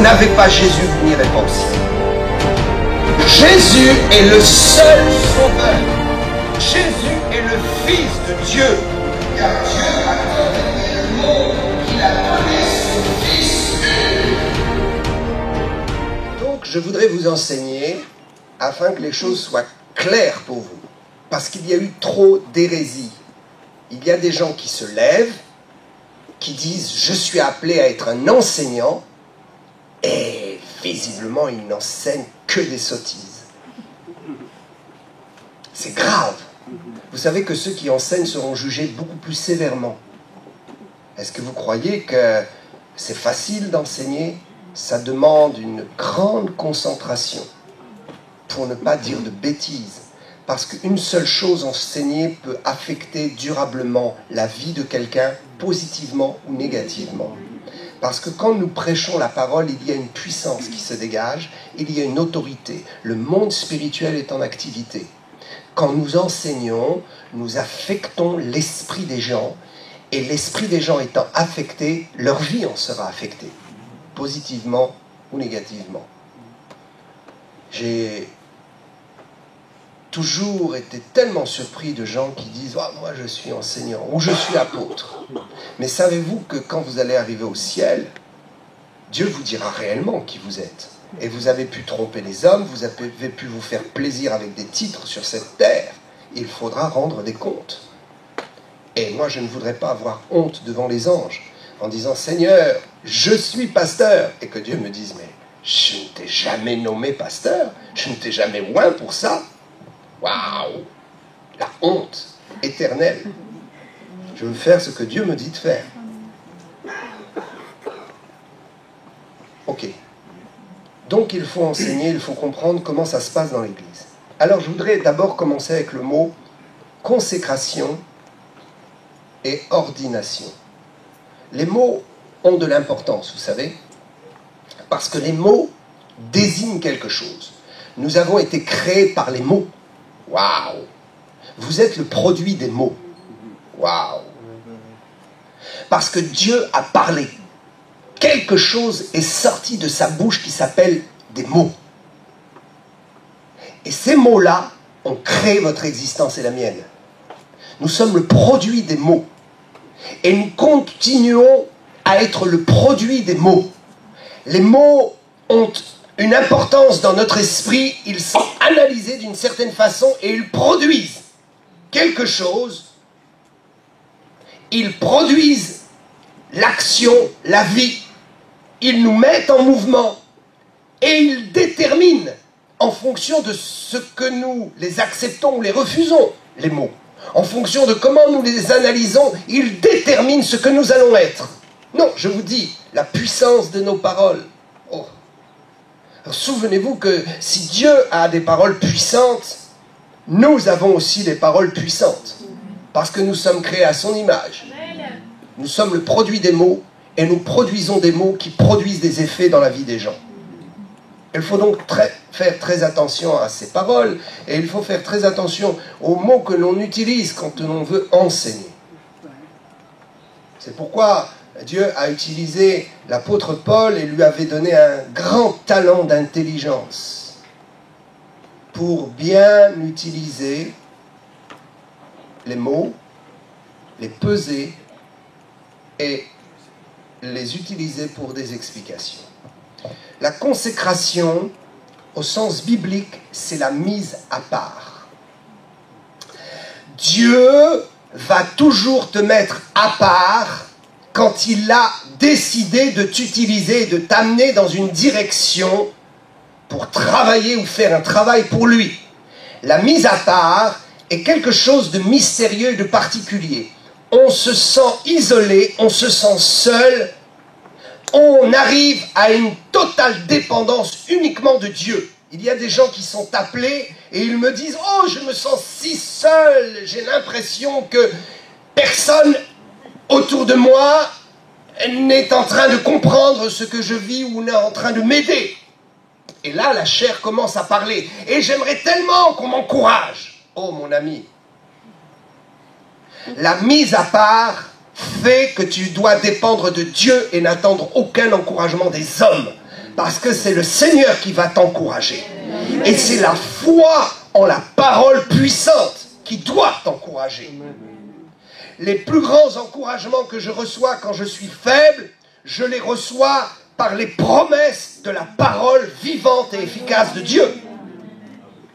n'avez pas Jésus, vous n'irez pas au ciel. Jésus est le seul sauveur. Jésus est le Fils de Dieu. Car Dieu a tant aimé le monde qu'il a donné son Fils unique. Donc je voudrais vous enseigner afin que les choses soient claires pour vous. Parce qu'il y a eu trop d'hérésie. Il y a des gens qui se lèvent, qui disent « Je suis appelé à être un enseignant » et visiblement ils n'enseignent que des sottises. C'est grave. Vous savez que ceux qui enseignent seront jugés beaucoup plus sévèrement. Est-ce que vous croyez que c'est facile d'enseigner? Ça demande une grande concentration, pour ne pas dire de bêtises. Parce qu'une seule chose enseignée peut affecter durablement la vie de quelqu'un, positivement ou négativement. Parce que quand nous prêchons la parole, il y a une puissance qui se dégage, il y a une autorité. Le monde spirituel est en activité. Quand nous enseignons, nous affectons l'esprit des gens, et l'esprit des gens étant affecté, leur vie en sera affectée, positivement ou négativement. J'ai toujours été tellement surpris de gens qui disent « Ah, moi je suis enseignant » ou « Je suis apôtre ». Mais savez-vous que quand vous allez arriver au ciel, Dieu vous dira réellement qui vous êtes. Et vous avez pu tromper les hommes, vous avez pu vous faire plaisir avec des titres sur cette terre. Il faudra rendre des comptes. Et moi je ne voudrais pas avoir honte devant les anges en disant « Seigneur, je suis pasteur » et que Dieu me dise « Mais je ne t'ai jamais nommé pasteur, je ne t'ai jamais oint pour ça. » Waouh! La honte éternelle. Je veux faire ce que Dieu me dit de faire. Ok. Donc il faut enseigner, il faut comprendre comment ça se passe dans l'Église. Alors je voudrais d'abord commencer avec le mot consécration et ordination. Les mots ont de l'importance, vous savez, parce que les mots désignent quelque chose. Nous avons été créés par les mots. Waouh! Vous êtes le produit des mots. Waouh! Parce que Dieu a parlé. Quelque chose est sorti de sa bouche qui s'appelle des mots. Et ces mots-là ont créé votre existence et la mienne. Nous sommes le produit des mots. Et nous continuons à être le produit des mots. Les mots ont une importance dans notre esprit, ils sont analysés d'une certaine façon et ils produisent quelque chose. Ils produisent l'action, la vie. Ils nous mettent en mouvement et ils déterminent en fonction de ce que nous les acceptons ou les refusons, les mots. En fonction de comment nous les analysons, ils déterminent ce que nous allons être. Non, je vous dis, la puissance de nos paroles. Oh. Souvenez-vous que si Dieu a des paroles puissantes, nous avons aussi des paroles puissantes. Parce que nous sommes créés à son image. Nous sommes le produit des mots et nous produisons des mots qui produisent des effets dans la vie des gens. Il faut donc faire très attention à ces paroles et il faut faire très attention aux mots que l'on utilise quand on veut enseigner. C'est pourquoi Dieu a utilisé l'apôtre Paul et lui avait donné un grand talent d'intelligence pour bien utiliser les mots, les peser et les utiliser pour des explications. La consécration, au sens biblique, c'est la mise à part. Dieu va toujours te mettre à part quand il a décidé de t'utiliser, de t'amener dans une direction pour travailler ou faire un travail pour lui. La mise à part est quelque chose de mystérieux et de particulier. On se sent isolé, on se sent seul, on arrive à une totale dépendance uniquement de Dieu. Il y a des gens qui sont appelés et ils me disent « Oh, je me sens si seul, j'ai l'impression que personne autour de moi n'est en train de comprendre ce que je vis ou n'est en train de m'aider. » Et là, la chair commence à parler. Et j'aimerais tellement qu'on m'encourage. Oh, mon ami. La mise à part fait que tu dois dépendre de Dieu et n'attendre aucun encouragement des hommes. Parce que c'est le Seigneur qui va t'encourager. Et c'est la foi en la parole puissante qui doit t'encourager. Les plus grands encouragements que je reçois quand je suis faible, je les reçois par les promesses de la parole vivante et efficace de Dieu.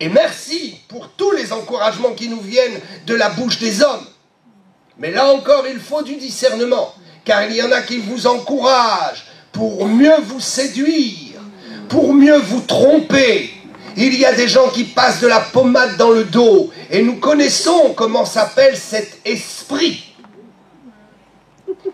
Et merci pour tous les encouragements qui nous viennent de la bouche des hommes. Mais là encore, il faut du discernement, car il y en a qui vous encouragent pour mieux vous séduire, pour mieux vous tromper. Il y a des gens qui passent de la pommade dans le dos, et nous connaissons comment s'appelle cet esprit.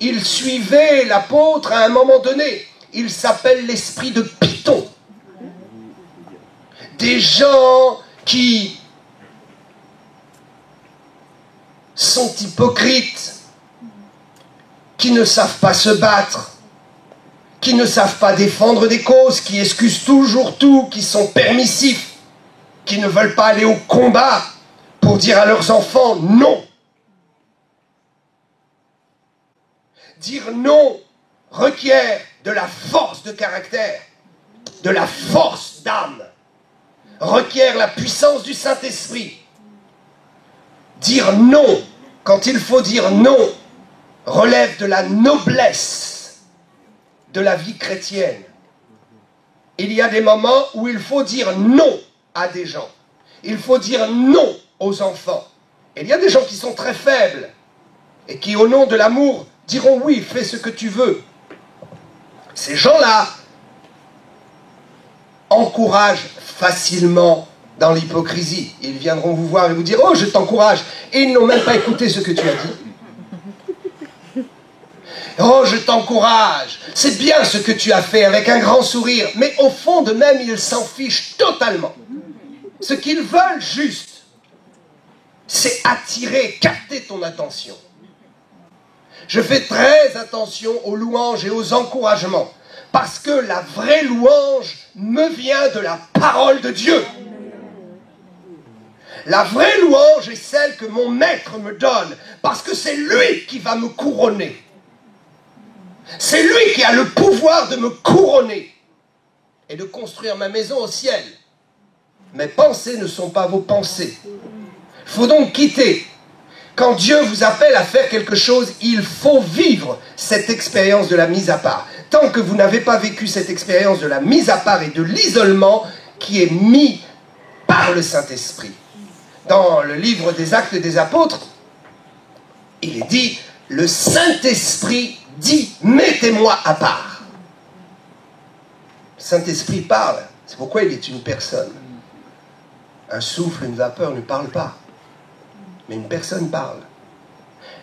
Il suivait l'apôtre à un moment donné. Il s'appelle l'esprit de Python. Des gens qui sont hypocrites, qui ne savent pas se battre, qui ne savent pas défendre des causes, qui excusent toujours tout, qui sont permissifs, qui ne veulent pas aller au combat pour dire à leurs enfants non. Dire non requiert de la force de caractère, de la force d'âme, requiert la puissance du Saint-Esprit. Dire non, quand il faut dire non, relève de la noblesse de la vie chrétienne. Il y a des moments où il faut dire non à des gens. Il faut dire non aux enfants. Et il y a des gens qui sont très faibles et qui, au nom de l'amour, diront oui, fais ce que tu veux. Ces gens-là encouragent facilement dans l'hypocrisie. Ils viendront vous voir et vous dire « Oh, je t'encourage !» Et ils n'ont même pas écouté ce que tu as dit. « Oh, je t'encourage ! C'est bien ce que tu as fait » avec un grand sourire. Mais au fond d'eux-mêmes, ils s'en fichent totalement. Ce qu'ils veulent juste, c'est attirer, capter ton attention. Je fais très attention aux louanges et aux encouragements, parce que la vraie louange me vient de la parole de Dieu. La vraie louange est celle que mon maître me donne, parce que c'est lui qui va me couronner. C'est lui qui a le pouvoir de me couronner et de construire ma maison au ciel. Mes pensées ne sont pas vos pensées. Il faut donc quitter. Quand Dieu vous appelle à faire quelque chose, il faut vivre cette expérience de la mise à part. Tant que vous n'avez pas vécu cette expérience de la mise à part et de l'isolement qui est mis par le Saint-Esprit. Dans le livre des Actes des Apôtres, il est dit, le Saint-Esprit dit, mettez-moi à part. Le Saint-Esprit parle, c'est pourquoi il est une personne. Un souffle, une vapeur ne parle pas. Mais une personne parle.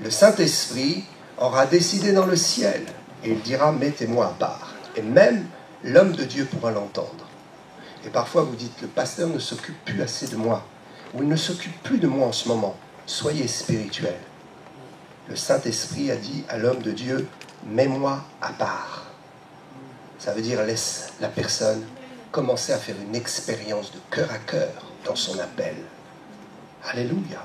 Le Saint-Esprit aura décidé dans le ciel et il dira « mettez-moi à part ». Et même l'homme de Dieu pourra l'entendre. Et parfois vous dites « le pasteur ne s'occupe plus assez de moi » ou « il ne s'occupe plus de moi en ce moment ». Soyez spirituel. Le Saint-Esprit a dit à l'homme de Dieu « mets-moi à part ». Ça veut dire laisse la personne commencer à faire une expérience de cœur à cœur dans son appel. Alléluia.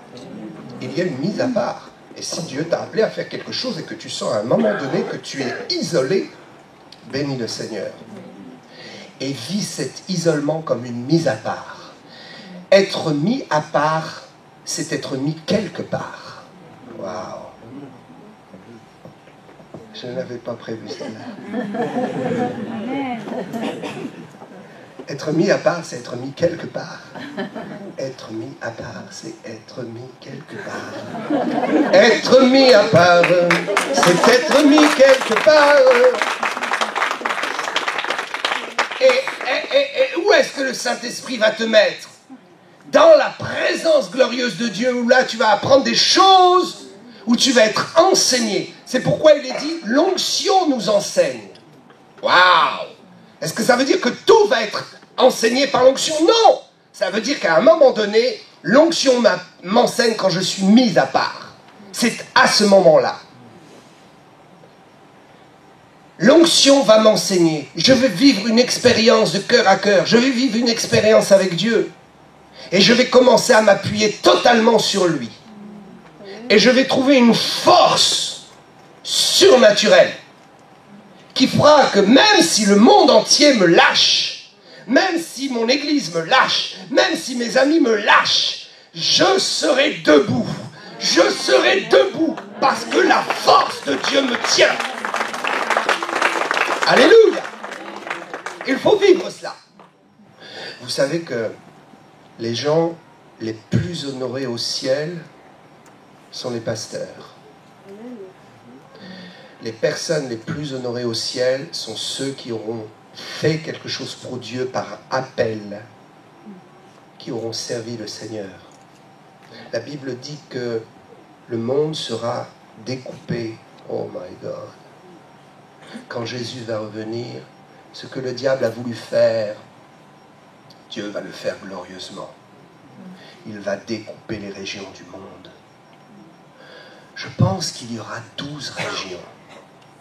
Il y a une mise à part. Et si Dieu t'a appelé à faire quelque chose et que tu sens à un moment donné que tu es isolé, bénis le Seigneur. Et vis cet isolement comme une mise à part. Être mis à part, c'est être mis quelque part. Waouh. Je n'avais pas prévu cela. Être mis à part, c'est être mis quelque part. Être mis à part, c'est être mis quelque part. Être mis à part, c'est être mis quelque part. Et où est-ce que le Saint-Esprit va te mettre? Dans la présence glorieuse de Dieu, où là tu vas apprendre des choses, où tu vas être enseigné. C'est pourquoi il est dit, l'onction nous enseigne. Waouh! Est-ce que ça veut dire que tout va être enseigné par l'onction? Non! Ça veut dire qu'à un moment donné, l'onction m'enseigne quand je suis mise à part. C'est à ce moment-là. L'onction va m'enseigner. Je vais vivre une expérience de cœur à cœur. Je vais vivre une expérience avec Dieu. Et je vais commencer à m'appuyer totalement sur lui. Et je vais trouver une force surnaturelle qui fera que même si le monde entier me lâche, même si mon église me lâche, même si mes amis me lâchent, je serai debout. Je serai debout parce que la force de Dieu me tient. Alléluia! Il faut vivre cela. Vous savez que les gens les plus honorés au ciel sont les pasteurs. Les personnes les plus honorées au ciel sont ceux qui auront fait quelque chose pour Dieu par appel, qui auront servi le Seigneur. La Bible dit que le monde sera découpé. Oh my God! Quand Jésus va revenir, ce que le diable a voulu faire, Dieu va le faire glorieusement. Il va découper les régions du monde. Je pense qu'il y aura 12 régions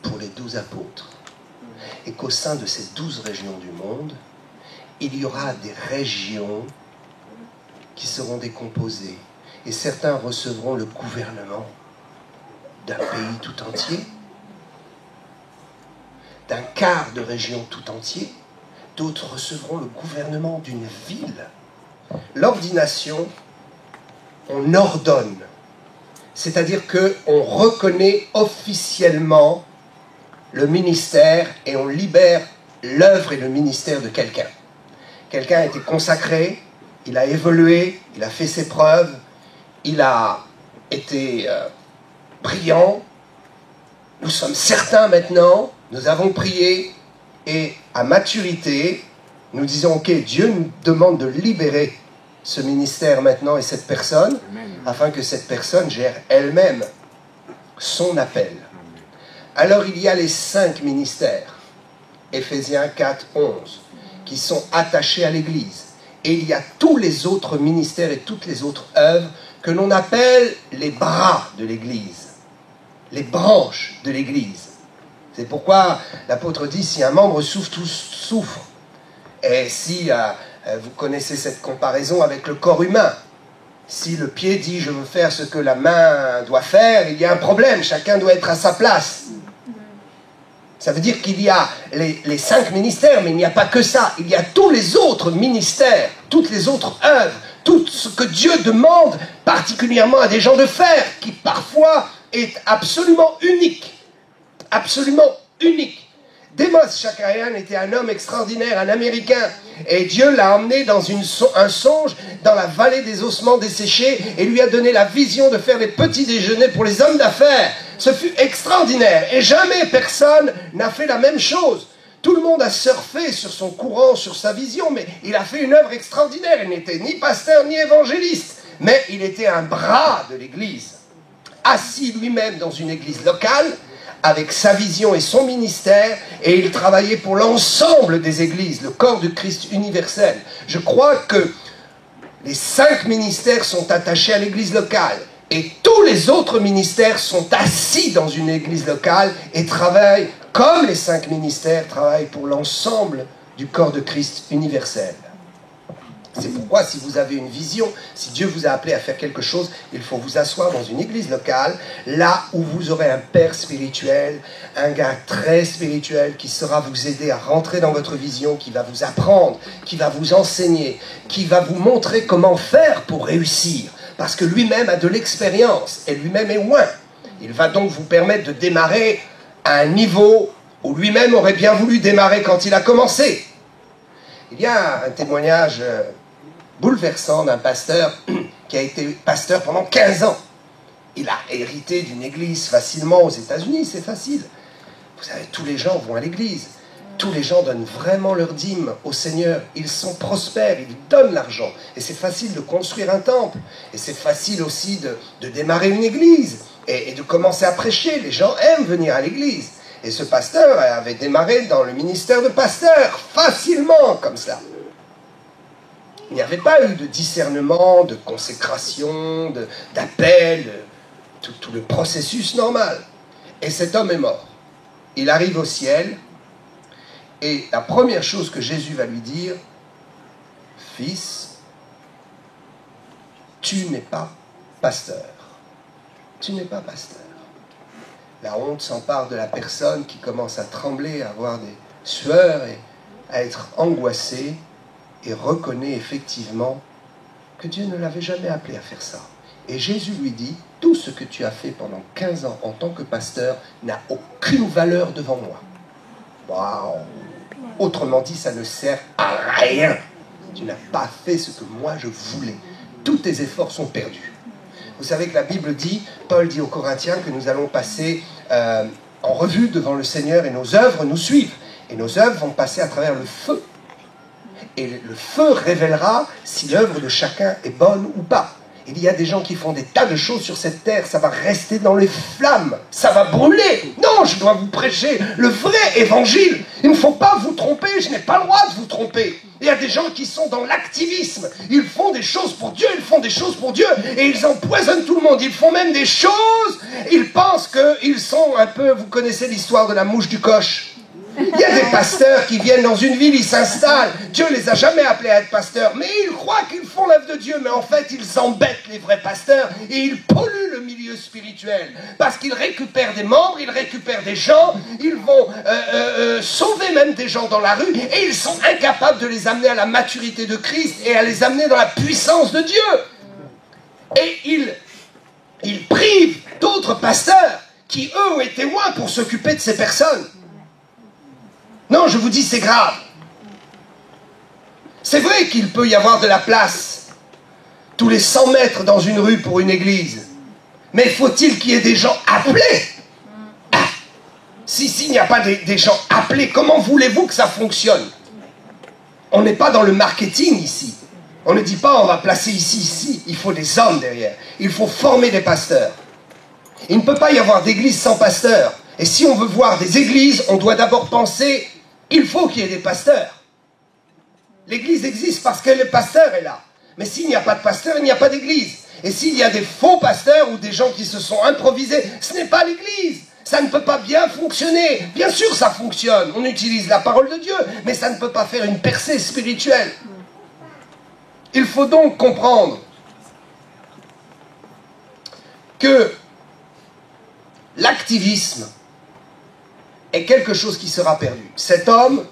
pour les 12 apôtres. Et qu'au sein de ces 12 régions du monde, il y aura des régions qui seront décomposées. Et certains recevront le gouvernement d'un pays tout entier, d'un quart de région tout entier. D'autres recevront le gouvernement d'une ville. L'ordination, on ordonne. C'est-à-dire qu'on reconnaît officiellement le ministère et on libère l'œuvre et le ministère de quelqu'un. Quelqu'un a été consacré, il a évolué, il a fait ses preuves, il a été brillant. Nous sommes certains maintenant, nous avons prié et à maturité, nous disons, ok, Dieu nous demande de libérer ce ministère maintenant et cette personne, afin que cette personne gère elle-même son appel. Alors il y a les 5 ministères, Éphésiens 4, 11, qui sont attachés à l'Église. Et il y a tous les autres ministères et toutes les autres œuvres que l'on appelle les bras de l'Église, les branches de l'Église. C'est pourquoi l'apôtre dit, si un membre souffre, tous souffrent. Et si vous connaissez cette comparaison avec le corps humain, si le pied dit je veux faire ce que la main doit faire, il y a un problème, chacun doit être à sa place. Ça veut dire qu'il y a les 5 ministères, mais il n'y a pas que ça. Il y a tous les autres ministères, toutes les autres œuvres, tout ce que Dieu demande particulièrement à des gens de faire, qui parfois est absolument unique. Absolument unique. Demos Shakarian était un homme extraordinaire, un Américain. Et Dieu l'a emmené dans un songe dans la vallée des ossements desséchés et lui a donné la vision de faire des petits déjeuners pour les hommes d'affaires. Ce fut extraordinaire. Et jamais personne n'a fait la même chose. Tout le monde a surfé sur son courant, sur sa vision, mais il a fait une œuvre extraordinaire. Il n'était ni pasteur ni évangéliste, mais il était un bras de l'Église. Assis lui-même dans une église locale, avec sa vision et son ministère, et il travaillait pour l'ensemble des églises, le corps du Christ universel. Je crois que les 5 ministères sont attachés à l'église locale, et tous les autres ministères sont assis dans une église locale et travaillent, comme les 5 ministères, travaillent pour l'ensemble du corps de Christ universel. C'est pourquoi, si vous avez une vision, si Dieu vous a appelé à faire quelque chose, il faut vous asseoir dans une église locale, là où vous aurez un père spirituel, un gars très spirituel qui saura vous aider à rentrer dans votre vision, qui va vous apprendre, qui va vous enseigner, qui va vous montrer comment faire pour réussir. Parce que lui-même a de l'expérience et lui-même est loin. Il va donc vous permettre de démarrer à un niveau où lui-même aurait bien voulu démarrer quand il a commencé. Il y a un témoignage bouleversant d'un pasteur qui a été pasteur pendant 15 ans. Il a hérité d'une église facilement aux États-Unis, c'est facile. Vous savez, tous les gens vont à l'église. Tous les gens donnent vraiment leur dîme au Seigneur. Ils sont prospères, ils donnent l'argent. Et c'est facile de construire un temple. Et c'est facile aussi de démarrer une église et de commencer à prêcher. Les gens aiment venir à l'église. Et ce pasteur avait démarré dans le ministère de pasteur, facilement, comme ça. Il n'y avait pas eu de discernement, de consécration, d'appel, tout le processus normal. Et cet homme est mort. Il arrive au ciel, et la première chose que Jésus va lui dire, « Fils, tu n'es pas pasteur. Tu n'es pas pasteur. La honte s'empare de la personne qui commence à trembler, à avoir des sueurs et à être angoissée et reconnaît effectivement que Dieu ne l'avait jamais appelé à faire ça. Et Jésus lui dit, tout ce que tu as fait pendant 15 ans en tant que pasteur n'a aucune valeur devant moi. Waouh! Autrement dit, ça ne sert à rien. Tu n'as pas fait ce que moi je voulais. Tous tes efforts sont perdus. Vous savez que la Bible dit, Paul dit aux Corinthiens que nous allons passer en revue devant le Seigneur et nos œuvres nous suivent. Et nos œuvres vont passer à travers le feu. Et le feu révélera si l'œuvre de chacun est bonne ou pas. Il y a des gens qui font des tas de choses sur cette terre, ça va rester dans les flammes, ça va brûler. Non, je dois vous prêcher le vrai évangile. Il ne faut pas vous tromper, je n'ai pas le droit de vous tromper. Il y a des gens qui sont dans l'activisme, ils font des choses pour Dieu, et ils empoisonnent tout le monde. Ils font même des choses, ils pensent qu'ils sont un peu, vous connaissez l'histoire de la mouche du coche. Il y a des pasteurs qui viennent dans une ville, ils s'installent. Dieu ne les a jamais appelés à être pasteurs, mais ils croient qu'ils font l'œuvre de Dieu. Mais en fait, ils embêtent les vrais pasteurs et ils polluent le milieu spirituel. Parce qu'ils récupèrent des membres, ils récupèrent des gens, ils vont sauver même des gens dans la rue et ils sont incapables de les amener à la maturité de Christ et à les amener dans la puissance de Dieu. Et ils privent d'autres pasteurs qui, eux, ont été loin pour s'occuper de ces personnes. Non, je vous dis, c'est grave. C'est vrai qu'il peut y avoir de la place tous les 100 mètres dans une rue pour une église. Mais faut-il qu'il y ait des gens appelés? S'il n'y a pas des gens appelés, comment voulez-vous que ça fonctionne? On n'est pas dans le marketing ici. On ne dit pas on va placer ici. Il faut des hommes derrière. Il faut former des pasteurs. Il ne peut pas y avoir d'église sans pasteur. Et si on veut voir des églises, on doit d'abord penser... Il faut qu'il y ait des pasteurs. L'église existe parce que le pasteur est là. Mais s'il n'y a pas de pasteur, il n'y a pas d'église. Et s'il y a des faux pasteurs ou des gens qui se sont improvisés, ce n'est pas l'église. Ça ne peut pas bien fonctionner. Bien sûr, ça fonctionne. On utilise la parole de Dieu, mais ça ne peut pas faire une percée spirituelle. Il faut donc comprendre que l'activisme est quelque chose qui sera perdu. Cet homme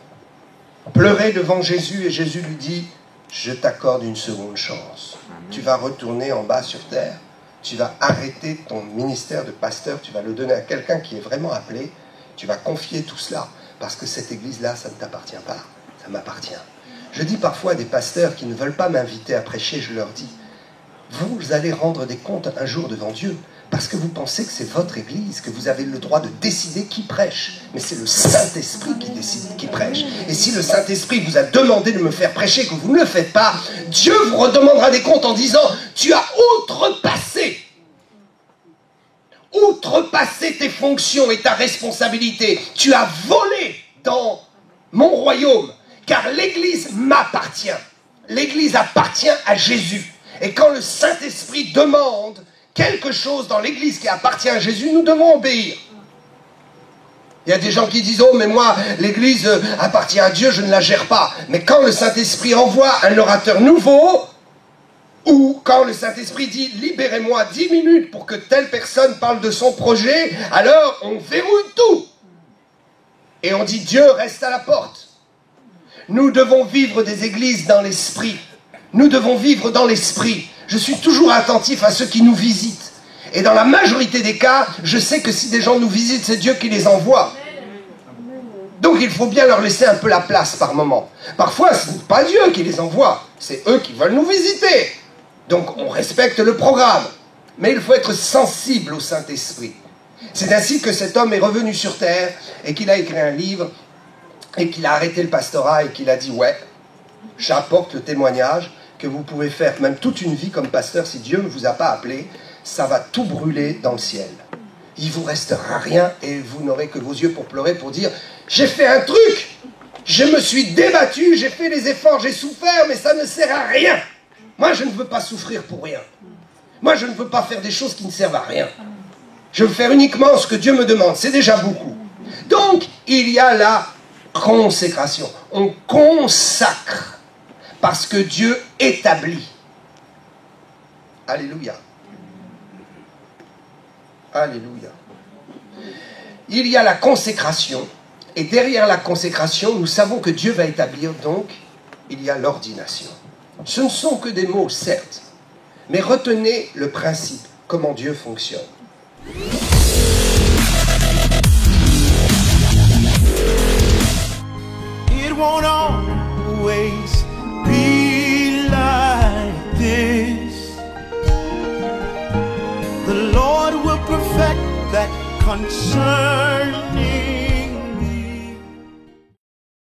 pleurait devant Jésus et Jésus lui dit « Je t'accorde une seconde chance. Tu vas retourner en bas sur terre, tu vas arrêter ton ministère de pasteur, tu vas le donner à quelqu'un qui est vraiment appelé, tu vas confier tout cela, parce que cette église-là, ça ne t'appartient pas, ça m'appartient. » Je dis parfois à des pasteurs qui ne veulent pas m'inviter à prêcher, je leur dis « Vous allez rendre des comptes un jour devant Dieu. » Parce que vous pensez que c'est votre église, que vous avez le droit de décider qui prêche. Mais c'est le Saint-Esprit qui décide qui prêche. Et si le Saint-Esprit vous a demandé de me faire prêcher, que vous ne le faites pas, Dieu vous redemandera des comptes en disant « Tu as outrepassé tes fonctions et ta responsabilité. Tu as volé dans mon royaume, car l'église m'appartient. L'église appartient à Jésus. Et quand le Saint-Esprit demande quelque chose dans l'église qui appartient à Jésus, nous devons obéir. Il y a des gens qui disent « Oh, mais moi, l'église appartient à Dieu, je ne la gère pas. » Mais quand le Saint-Esprit envoie un orateur nouveau, ou quand le Saint-Esprit dit « Libérez-moi 10 minutes pour que telle personne parle de son projet », alors on verrouille tout. Et on dit « Dieu reste à la porte ». Nous devons vivre des églises dans l'esprit. Nous devons vivre dans l'esprit. Je suis toujours attentif à ceux qui nous visitent. Et dans la majorité des cas, je sais que si des gens nous visitent, c'est Dieu qui les envoie. Donc il faut bien leur laisser un peu la place par moment. Parfois, ce n'est pas Dieu qui les envoie, c'est eux qui veulent nous visiter. Donc on respecte le programme. Mais il faut être sensible au Saint-Esprit. C'est ainsi que cet homme est revenu sur terre et qu'il a écrit un livre et qu'il a arrêté le pastorat et qu'il a dit « Ouais, j'apporte le témoignage que vous pouvez faire même toute une vie comme pasteur, si Dieu ne vous a pas appelé, ça va tout brûler dans le ciel. Il ne vous restera rien et vous n'aurez que vos yeux pour pleurer, pour dire « J'ai fait un truc, je me suis débattu, j'ai fait des efforts, j'ai souffert, mais ça ne sert à rien. Moi, je ne veux pas souffrir pour rien. Moi, je ne veux pas faire des choses qui ne servent à rien. Je veux faire uniquement ce que Dieu me demande, c'est déjà beaucoup. » Donc, il y a la consécration. On consacre. Parce que Dieu établit. Alléluia. Alléluia. il y a la consécration. Et derrière la consécration, nous savons que Dieu va établir, donc, il y a l'ordination. Ce ne sont que des mots, certes, mais retenez le principe, comment Dieu fonctionne. It won't always be like this. The Lord will perfect that concerning